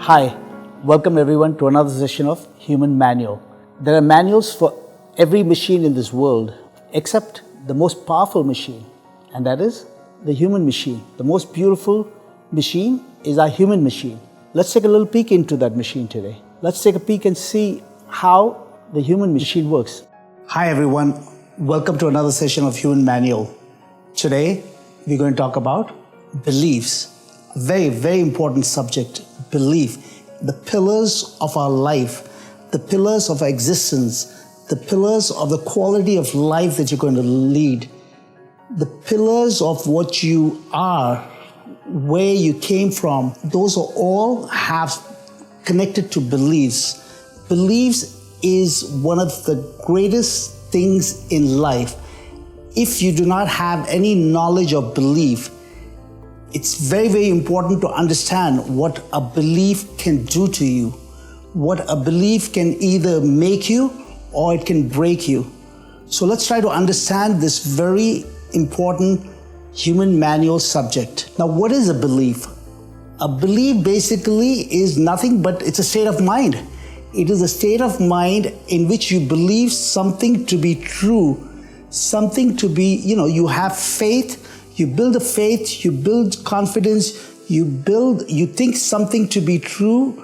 Hi, welcome everyone to another session of Human Manual. There are manuals for every machine in this world except the most powerful machine, and that is the human machine. The most beautiful machine is our human machine. Let's take a little peek into that machine today. Let's take a peek and see how the human machine works. Hi everyone, welcome to another session of Human Manual. Today we're going to talk about beliefs. A very, very important subject, belief. The pillars of our life, the pillars of our existence, the pillars of the quality of life that you're going to lead, the pillars of what you are, where you came from. Those are all have connected to beliefs. Beliefs is one of the greatest things in life. If you do not have any knowledge of belief, it's very, very important to understand what a belief can do to you, what a belief can either make you or it can break you. So let's try to understand this very important human manual subject. Now, what is a belief? A belief basically is nothing but it's a state of mind. It is a state of mind in which you believe something to be true, something to be, you have faith. You build a faith, you build confidence, you think something to be true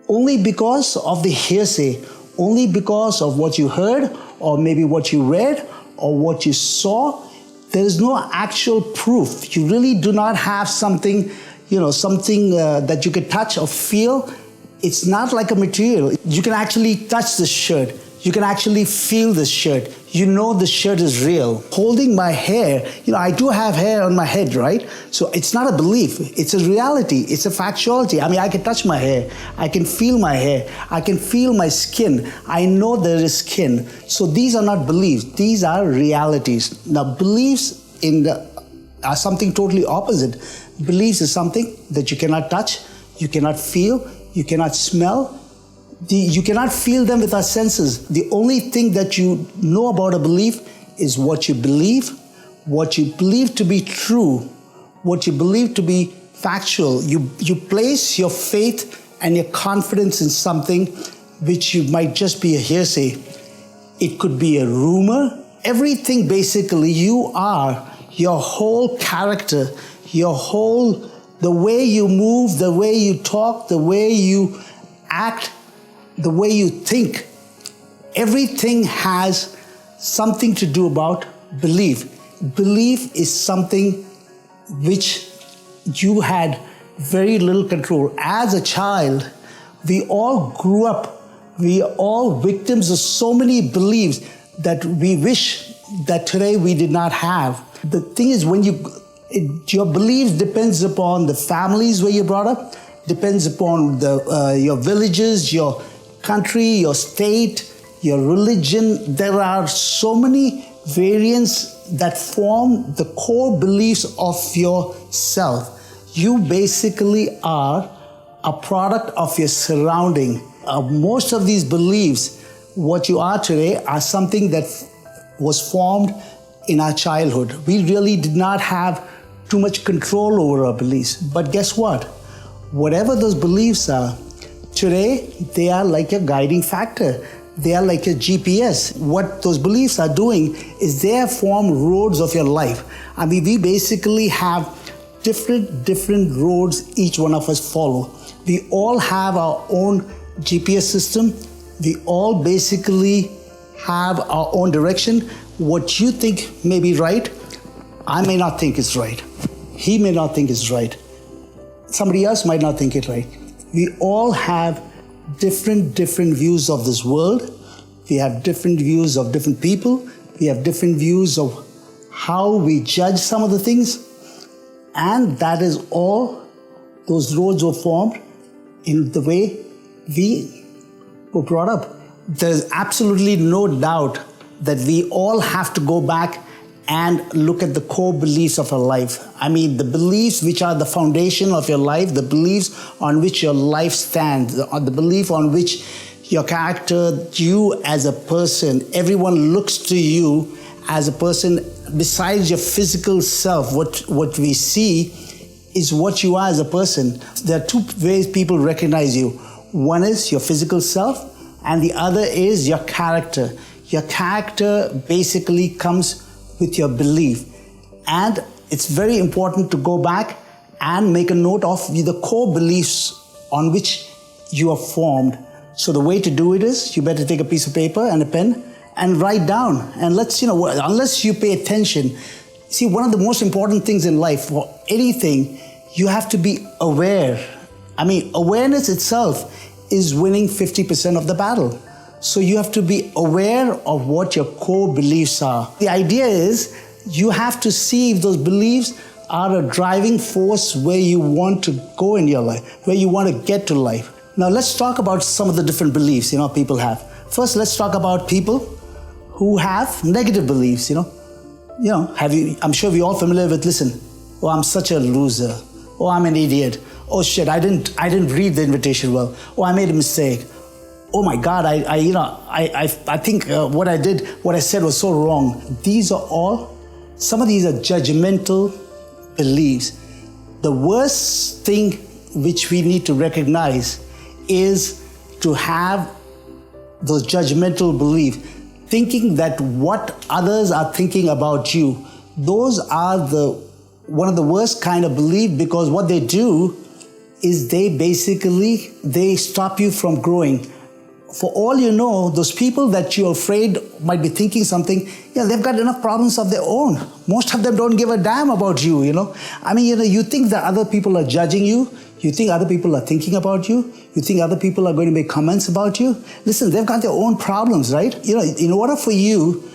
only because of the hearsay, only because of what you heard or maybe what you read or what you saw. There is no actual proof. You really do not have something that you can touch or feel. It's not like a material. You can actually touch the shirt. You can actually feel the shirt. You know the shirt is real. Holding my hair, I do have hair on my head, right? So it's not a belief, it's a reality, it's a factuality. I can touch my hair, I can feel my hair, I can feel my skin. I know there is skin. So these are not beliefs, these are realities. Now beliefs are something totally opposite. Beliefs is something that you cannot touch, you cannot feel, you cannot smell. You cannot feel them with our senses. The only thing that you know about a belief is what you believe to be true, what you believe to be factual. You place your faith and your confidence in something which you might just be a hearsay. It could be a rumor. Everything basically you are, your whole character, the way you move, the way you talk, the way you act, the way you think, everything has something to do about belief. Belief is something which you had very little control. As a child, we all grew up, we are all victims of so many beliefs that we wish that today we did not have. The thing is, your beliefs depends upon the families where you're brought up, depends upon your villages, your country, your state, your religion. There are so many variants that form the core beliefs of yourself. You basically are a product of your surrounding. Most of these beliefs, what you are today, are something that was formed in our childhood. We really did not have too much control over our beliefs. But guess what? Whatever those beliefs are, today, they are like a guiding factor. They are like a GPS. What those beliefs are doing is they have formed roads of your life. We basically have different roads each one of us follow. We all have our own GPS system. We all basically have our own direction. What you think may be right, I may not think is right. He may not think is right. Somebody else might not think it right. We all have different views of this world. We have different views of different people. We have different views of how we judge some of the things. And that is all, those roads were formed in the way we were brought up. There's absolutely no doubt that we all have to go back and look at the core beliefs of our life. The beliefs which are the foundation of your life, the beliefs on which your life stands, the belief on which your character, you as a person, everyone looks to you as a person besides your physical self. What we see is what you are as a person. There are two ways people recognize you. One is your physical self, and the other is your character. Your character basically comes with your belief. And it's very important to go back and make a note of the core beliefs on which you are formed. So the way to do it is, you better take a piece of paper and a pen and write down. And unless you pay attention, see, one of the most important things in life, for anything, you have to be aware. I mean, awareness itself is winning 50% of the battle. So you have to be aware of what your core beliefs are. The idea is, you have to see if those beliefs are a driving force where you want to go in your life, where you want to get to life. Now let's talk about some of the different beliefs, people have. First, let's talk about people who have negative beliefs, I'm sure we're all familiar with, listen, oh, I'm such a loser. Oh, I'm an idiot. Oh shit, I didn't read the invitation well. Oh, I made a mistake. Oh my God, I think what I said was so wrong. Some of these are judgmental beliefs. The worst thing which we need to recognize is to have those judgmental beliefs, thinking that what others are thinking about you. Those are one of the worst kind of belief, because what they do is they stop you from growing. For all you know, those people that you're afraid might be thinking something, they've got enough problems of their own. Most of them don't give a damn about you, I mean, you think that other people are judging you. You think other people are thinking about you. You think other people are going to make comments about you. Listen, they've got their own problems, right? In order for you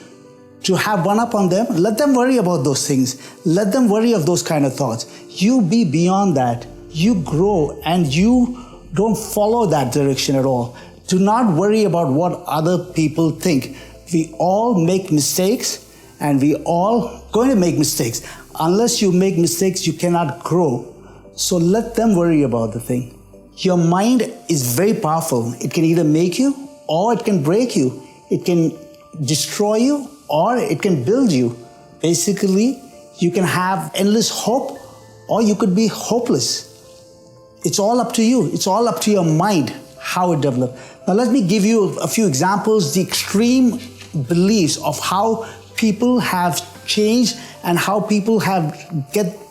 to have one up on them, let them worry about those things. Let them worry of those kind of thoughts. You be beyond that. You grow, and you don't follow that direction at all. Do not worry about what other people think. We all make mistakes, and we all going to make mistakes. Unless you make mistakes, you cannot grow. So let them worry about the thing. Your mind is very powerful. It can either make you or it can break you. It can destroy you or it can build you. Basically, you can have endless hope or you could be hopeless. It's all up to you. It's all up to your mind, how it develops. Now let me give you a few examples, the extreme beliefs of how people have changed and how people have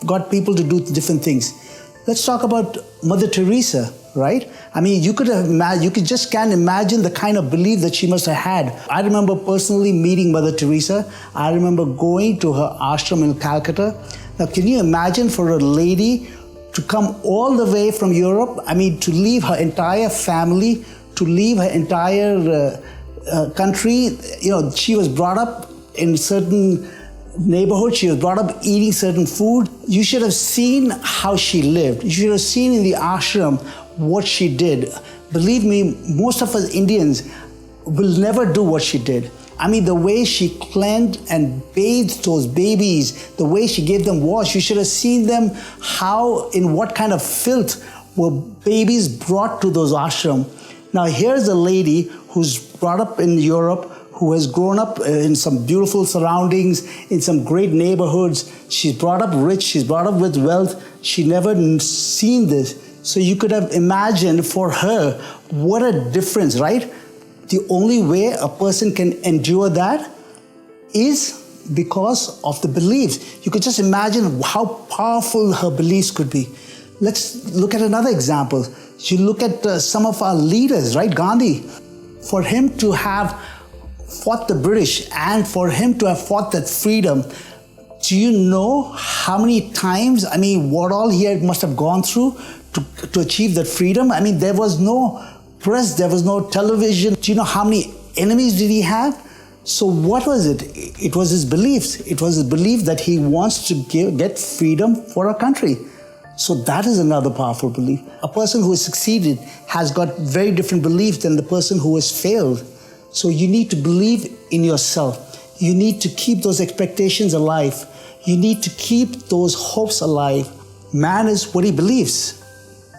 got people to do different things. Let's talk about Mother Teresa, right? I mean, you just can't imagine the kind of belief that she must have had. I remember personally meeting Mother Teresa. I remember going to her ashram in Calcutta. Now, can you imagine for a lady to come all the way from Europe, to leave her entire family, to leave her entire country? She was brought up in certain neighborhood. She was brought up eating certain food. You should have seen how she lived. You should have seen in the ashram what she did. Believe me, most of us Indians will never do what she did. The way she cleansed and bathed those babies, the way she gave them wash, you should have seen them, in what kind of filth were babies brought to those ashram. Now here's a lady who's brought up in Europe, who has grown up in some beautiful surroundings, in some great neighborhoods. She's brought up rich, she's brought up with wealth. She never seen this. So you could have imagined for her, what a difference, right? The only way a person can endure that is because of the beliefs. You could just imagine how powerful her beliefs could be. Let's look at another example. You look at some of our leaders, right? Gandhi. For him to have fought the British and for him to have fought that freedom, do you know how many times, what all he must have gone through to achieve that freedom? There was no press, there was no television. Do you know how many enemies did he have? So what was it? It was his beliefs. It was his belief that he wants to get freedom for our country. So that is another powerful belief. A person who has succeeded has got very different beliefs than the person who has failed. So you need to believe in yourself. You need to keep those expectations alive. You need to keep those hopes alive. Man is what he believes.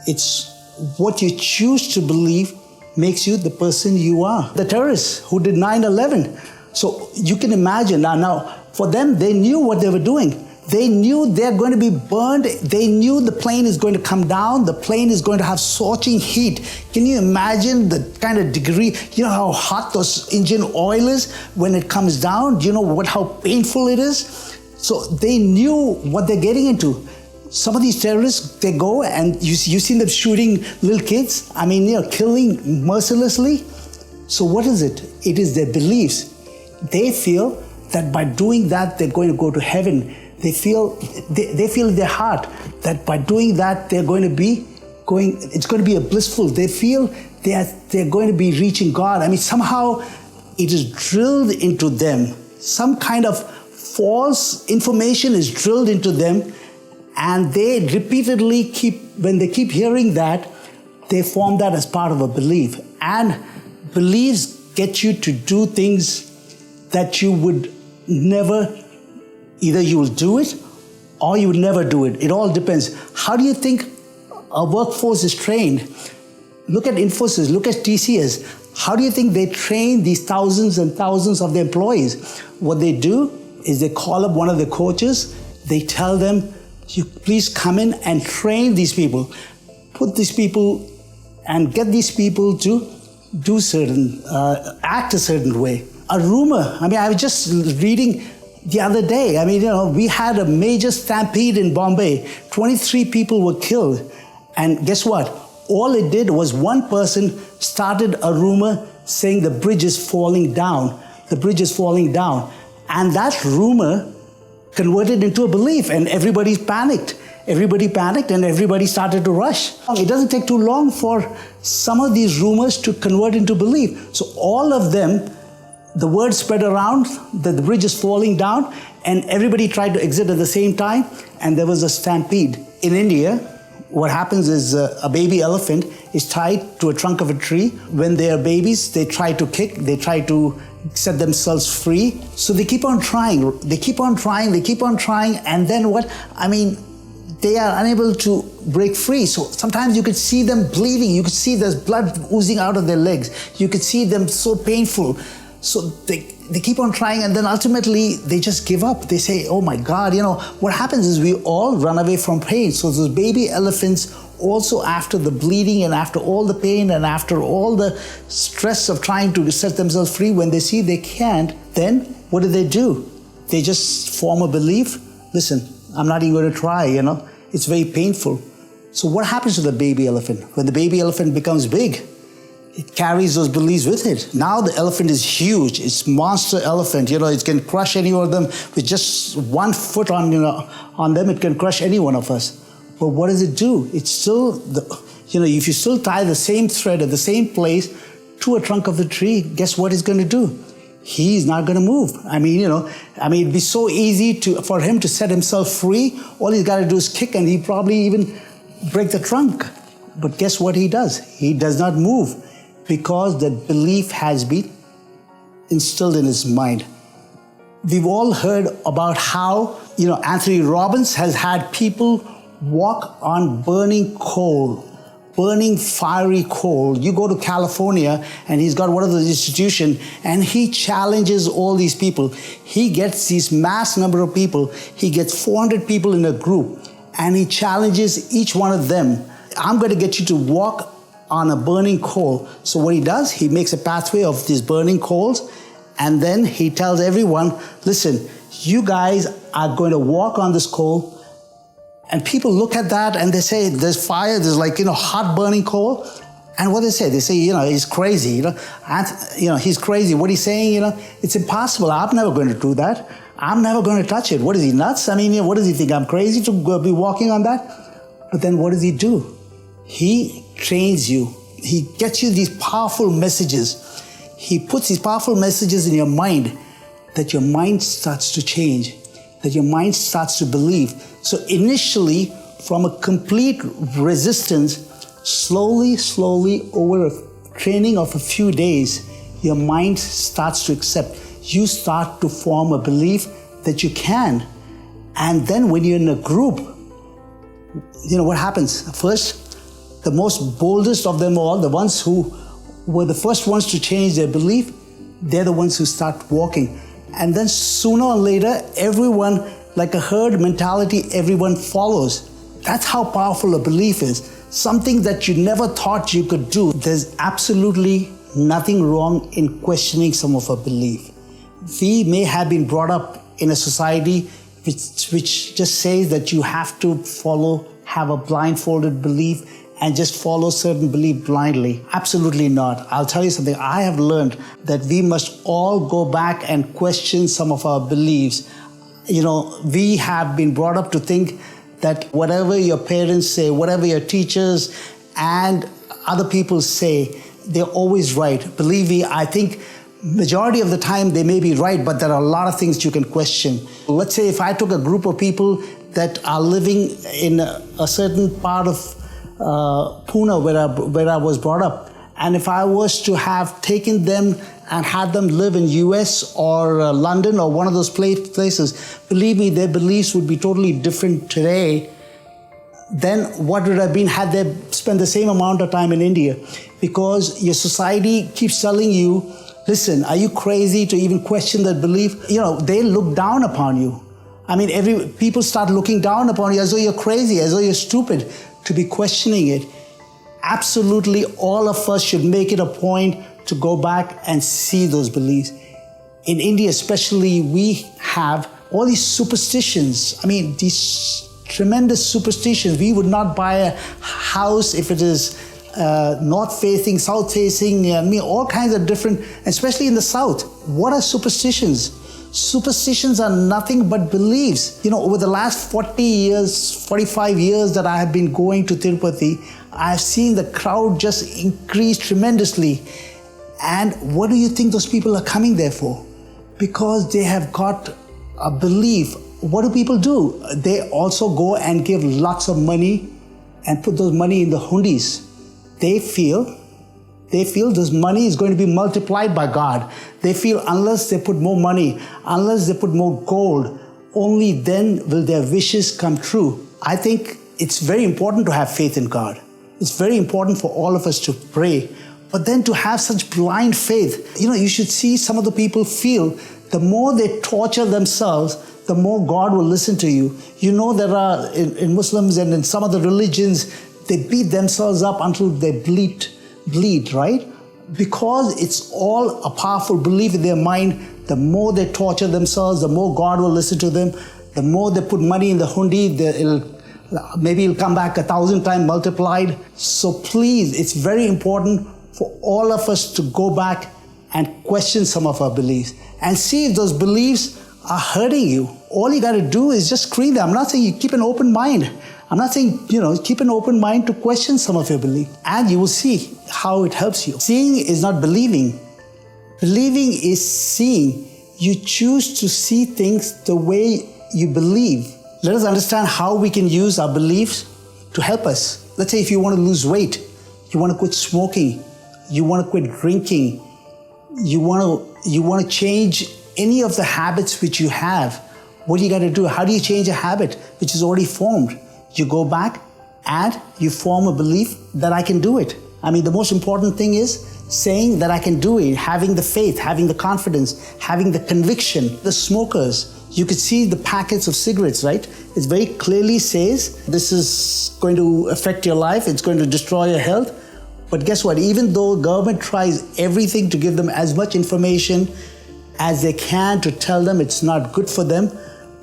It's what you choose to believe makes you the person you are. The terrorists who did 9/11. So you can imagine now for them, they knew what they were doing. They knew they're going to be burned. They knew the plane is going to come down. The plane is going to have scorching heat. Can you imagine the kind of degree, you know how hot those engine oil is when it comes down? Do you know how painful it is? So they knew what they're getting into. Some of these terrorists, they go and you see them shooting little kids. I mean, killing mercilessly. So what is it? It is their beliefs. They feel that by doing that, they're going to go to heaven. They feel in their heart that by doing that, it's going to be a blissful. They feel they're going to be reaching God. I mean, somehow it is drilled into them. Some kind of false information is drilled into them, and they repeatedly when they keep hearing that, they form that as part of a belief. And beliefs get you to do things that you would never. Either you will do it or you will never do it. It all depends. How do you think a workforce is trained? Look at Infosys, look at TCS. How do you think they train these thousands and thousands of their employees? What they do is they call up one of the coaches. They tell them, you please come in and train these people. Put these people and get these people to do act a certain way. A rumor, I mean, I was just reading the other day, I mean, we had a major stampede in Bombay. 23 people were killed. And guess what? All it did was one person started a rumor saying the bridge is falling down. The bridge is falling down. And that rumor converted into a belief, and everybody panicked. Everybody panicked and everybody started to rush. It doesn't take too long for some of these rumors to convert into belief. So all of them, the word spread around that the bridge is falling down, and everybody tried to exit at the same time, and there was a stampede. In India, what happens is a baby elephant is tied to a trunk of a tree. When they are babies, they try to kick, they try to set themselves free. So they keep on trying, they keep on trying, and then what? I mean, they are unable to break free. So sometimes you could see them bleeding, you could see there's blood oozing out of their legs, you could see them so painful. So they keep on trying, and then ultimately they just give up. They say, oh my God, what happens is we all run away from pain. So those baby elephants, also after the bleeding and after all the pain and after all the stress of trying to set themselves free, when they see they can't, then what do? They just form a belief. Listen, I'm not even going to try, It's very painful. So what happens to the baby elephant? When the baby elephant becomes big, it carries those beliefs with it. Now the elephant is huge. It's monster elephant. It can crush any of them with just 1 foot on them. It can crush any one of us. But what does it do? It's still, if you still tie the same thread at the same place to a trunk of the tree, guess what he's going to do? He's not going to move. It'd be so easy for him to set himself free. All he's got to do is kick, and he'd probably even break the trunk. But guess what he does? He does not move, because the belief has been instilled in his mind. We've all heard about how, Anthony Robbins has had people walk on burning coal, burning fiery coal. You go to California and he's got one of those institutions, and he challenges all these people. He gets these mass number of people. He gets 400 people in a group, and he challenges each one of them. I'm going to get you to walk on a burning coal. So what he does, he makes a pathway of these burning coals, and then he tells everyone, listen, you guys are going to walk on this coal. And people look at that and they say, there's fire, there's hot burning coal. And what they say, he's crazy, he's crazy. What he's saying, it's impossible. I'm never going to do that. I'm never going to touch it. What is he, nuts? what does he think? I'm crazy to be walking on that? But then what does he do? He trains you. He gets you these powerful messages. He puts these powerful messages in your mind, that your mind starts to change, that your mind starts to believe. So initially, from a complete resistance, slowly, over a training of a few days, your mind starts to accept. You start to form a belief that you can. And then when you're in a group, what happens? First, the most boldest of them all, the ones who were the first ones to change their belief, they're the ones who start walking. And then sooner or later, everyone Like a herd mentality, everyone follows. That's how powerful a belief is. Something that you never thought you could do. There's absolutely nothing wrong in questioning some of our belief. We may have been brought up in a society which just says that you have to have a blindfolded belief and just follow certain belief blindly. Absolutely not. I'll tell you something. I have learned that we must all go back and question some of our beliefs. We have been brought up to think that whatever your parents say, whatever your teachers and other people say, they're always right. Believe me, I think majority of the time they may be right, but there are a lot of things you can question. Let's say if I took a group of people that are living in a certain part of Pune where I was brought up, and if I was to have taken them and had them live in US or London or one of those places, believe me, their beliefs would be totally different today than what would have been had they spent the same amount of time in India. Because your society keeps telling you, listen, are you crazy to even question that belief? They look down upon you. I mean, people start looking down upon you as though you're crazy, as though you're stupid to be questioning it. Absolutely, all of us should make it a point to go back and see those beliefs. In India especially, we have all these superstitions. I mean, these tremendous superstitions. We would not buy a house if it is north-facing, south-facing, all kinds of different, especially in the south. What are superstitions? Superstitions are nothing but beliefs. Over the last 40 years, 45 years that I have been going to Tirupati, I have seen the crowd just increase tremendously. And what do you think those people are coming there for? Because they have got a belief. What do people do? They also go and give lots of money and put those money in the hundis. They feel this money is going to be multiplied by God. They feel unless they put more money, unless they put more gold, only then will their wishes come true. I think it's very important to have faith in God. It's very important for all of us to pray. But then to have such blind faith, you should see some of the people feel the more they torture themselves, the more God will listen to you. There are, in Muslims and in some other religions, they beat themselves up until they bleed, right? Because it's all a powerful belief in their mind. The more they torture themselves, the more God will listen to them. The more they put money in the hundi, maybe it'll come back 1,000 times multiplied. So please, it's very important for all of us to go back and question some of our beliefs and see if those beliefs are hurting you. All you got to do is just screen them. I'm not saying you keep an open mind. I'm not saying, keep an open mind to question some of your belief, and you will see how it helps you. Seeing is not believing. Believing is seeing. You choose to see things the way you believe. Let us understand how we can use our beliefs to help us. Let's say if you want to lose weight, you want to quit smoking, you want to quit drinking, you want to change any of the habits which you have. What do you got to do? How do you change a habit which is already formed? You go back and you form a belief that I can do it. I mean, the most important thing is saying that I can do it, having the faith, having the confidence, having the conviction. The smokers, you could see the packets of cigarettes, right? It very clearly says this is going to affect your life, it's going to destroy your health. But guess what? Even though government tries everything to give them as much information as they can to tell them it's not good for them,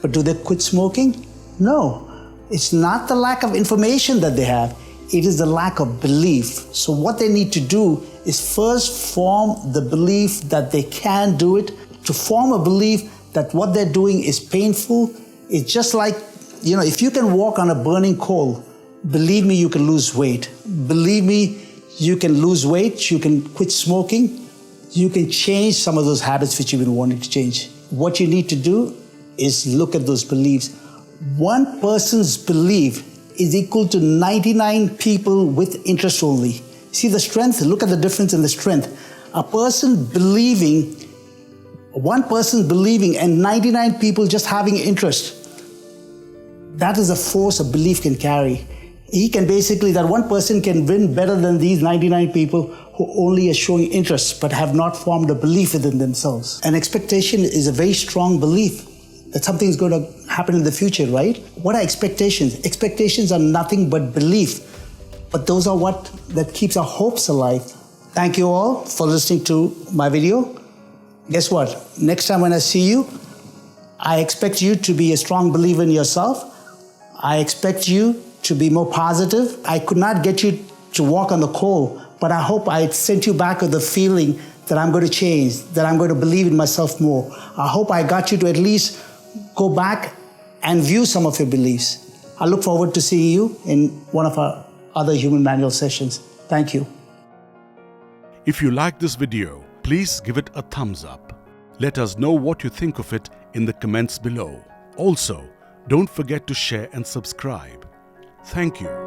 but do they quit smoking? No. It's not the lack of information that they have, it is the lack of belief. So what they need to do is first form the belief that they can do it. To form a belief that what they're doing is painful, it's just like, if you can walk on a burning coal, believe me, you can lose weight. Believe me, you can lose weight, you can quit smoking, you can change some of those habits which you've been wanting to change. What you need to do is look at those beliefs. One person's belief is equal to 99 people with interest only. See the strength? Look at the difference in the strength. One person believing and 99 people just having interest. That is a force a belief can carry. That one person can win better than these 99 people who only are showing interest but have not formed a belief within themselves. An expectation is a very strong belief that something is going to happen in the future, right? What are expectations? Expectations are nothing but belief, but those are what that keeps our hopes alive. Thank you all for listening to my video. Guess what? Next time when I see you, I expect you to be a strong believer in yourself. I expect you to be more positive. I could not get you to walk on the coal, but I hope I sent you back with the feeling that I'm going to change, that I'm going to believe in myself more. I hope I got you to at least go back and view some of your beliefs. I look forward to seeing you in one of our other Human Manual sessions. Thank you. If you like this video, please give it a thumbs up. Let us know what you think of it in the comments below. Also, don't forget to share and subscribe. Thank you.